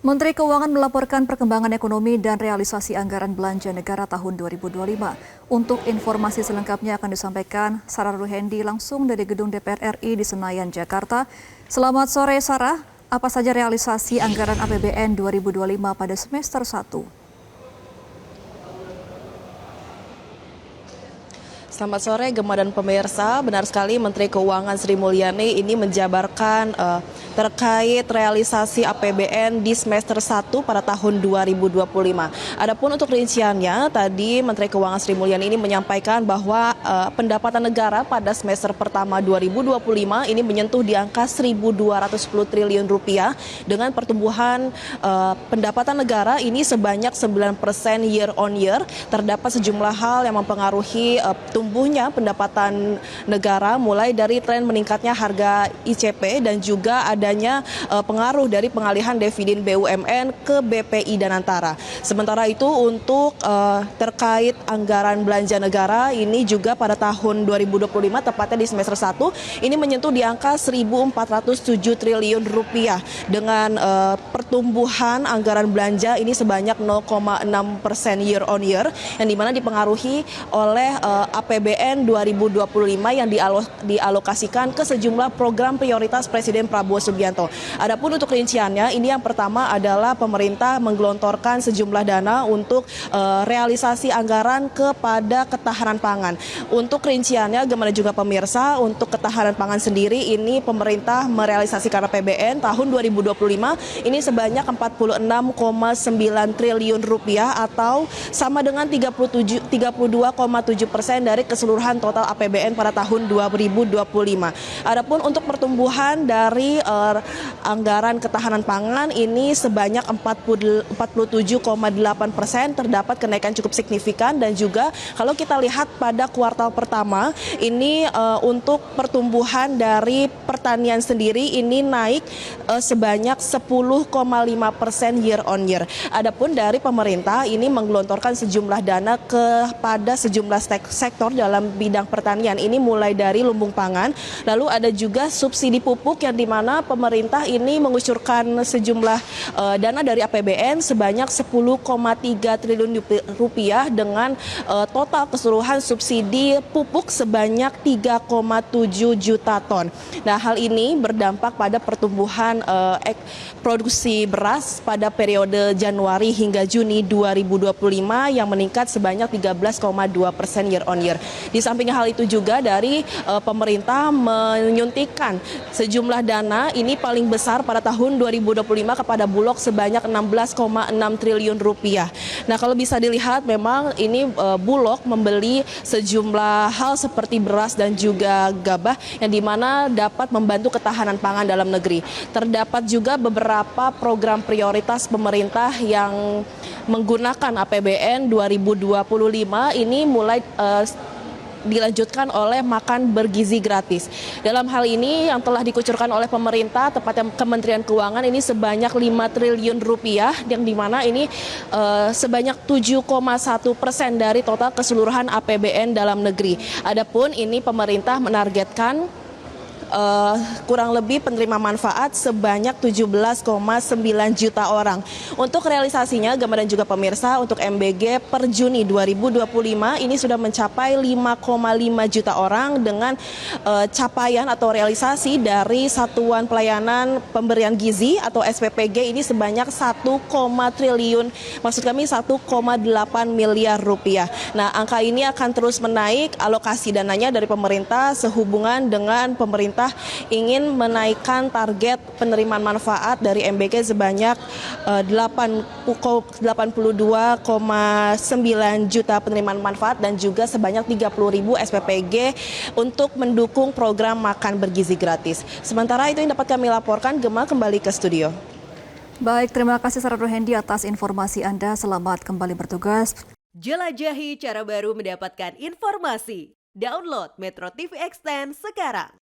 Menteri Keuangan melaporkan perkembangan ekonomi dan realisasi anggaran belanja negara tahun 2025. Untuk informasi selengkapnya akan disampaikan Sarah Ruhendi langsung dari Gedung DPR RI di Senayan, Jakarta. Selamat sore Sarah, apa saja realisasi anggaran APBN 2025 pada semester 1? Selamat sore Gemma dan pemirsa, benar sekali Menteri Keuangan Sri Mulyani ini menjabarkan terkait realisasi APBN di semester 1 pada tahun 2025. Adapun untuk rinciannya, tadi Menteri Keuangan Sri Mulyani ini menyampaikan bahwa pendapatan negara pada semester pertama 2025 ini menyentuh di angka 1.210 triliun rupiah dengan pertumbuhan pendapatan negara ini sebanyak 9% year on year. Terdapat sejumlah hal yang mempengaruhi tumbuhnya pendapatan negara, mulai dari tren meningkatnya harga ICP dan juga adanya pengaruh dari pengalihan dividen BUMN ke BPI dan Antara. Sementara itu untuk terkait anggaran belanja negara ini juga pada tahun 2025 tepatnya di semester 1 ini menyentuh di angka 1.407 triliun rupiah dengan pertumbuhan anggaran belanja ini sebanyak 0,6% year on year yang dimana dipengaruhi oleh APBN 2025 yang dialokasikan ke sejumlah program prioritas Presiden Prabowo Subianto. Adapun untuk rinciannya, ini yang pertama adalah pemerintah menggelontorkan sejumlah dana untuk realisasi anggaran kepada ketahanan pangan. Untuk rinciannya, gimana juga pemirsa, untuk ketahanan pangan sendiri ini pemerintah merealisasikan APBN tahun 2025 ini sebanyak 46,9 triliun rupiah atau sama dengan 32,7% dari keseluruhan total APBN pada tahun 2025. Adapun untuk pertumbuhan dari anggaran ketahanan pangan ini sebanyak 47,8%, terdapat kenaikan cukup signifikan dan juga kalau kita lihat pada kuartal pertama ini untuk pertumbuhan dari pertanian sendiri ini naik sebanyak 10,5% year on year. Adapun dari pemerintah ini menggelontorkan sejumlah dana kepada sejumlah sektor dalam bidang pertanian ini mulai dari lumbung pangan, lalu ada juga subsidi pupuk yang dimana pemerintah ini mengucurkan sejumlah dana dari APBN sebanyak 10,3 triliun rupiah dengan total keseluruhan subsidi pupuk sebanyak 3,7 juta ton. Nah, hal ini berdampak pada pertumbuhan produksi beras pada periode Januari hingga Juni 2025 yang meningkat sebanyak 13,2% year on year. Di samping hal itu juga dari pemerintah menyuntikkan sejumlah dana ini paling besar pada tahun 2025 kepada Bulog sebanyak 16,6 triliun rupiah. Nah, kalau bisa dilihat memang ini Bulog membeli sejumlah hal seperti beras dan juga gabah yang dimana dapat membantu ketahanan pangan dalam negeri. Terdapat juga beberapa program prioritas pemerintah yang menggunakan APBN 2025 ini mulai dilanjutkan oleh makan bergizi gratis. Dalam hal ini yang telah dikucurkan oleh pemerintah, tepatnya Kementerian Keuangan ini sebanyak 5 triliun rupiah yang dimana ini sebanyak 7,1% dari total keseluruhan APBN dalam negeri. Adapun ini pemerintah menargetkan kurang lebih penerima manfaat sebanyak 17,9 juta orang. Untuk realisasinya, Gema dan juga pemirsa, untuk MBG per Juni 2025 ini sudah mencapai 5,5 juta orang dengan capaian atau realisasi dari Satuan Pelayanan Pemberian Gizi atau SPPG ini sebanyak 1, triliun, maksud kami 1,8 miliar rupiah. Nah, angka ini akan terus menaik, alokasi dananya dari pemerintah sehubungan dengan pemerintah ingin menaikkan target penerimaan manfaat dari MBG sebanyak 82,9 juta penerimaan manfaat dan juga sebanyak 30.000 SPPG untuk mendukung program makan bergizi gratis. Sementara itu yang dapat kami laporkan, Gemma, kembali ke studio. Baik, terima kasih Sarah Ruhendi atas informasi Anda. Selamat kembali bertugas. Jelajahi cara baru mendapatkan informasi. Download Metro TV Extend sekarang.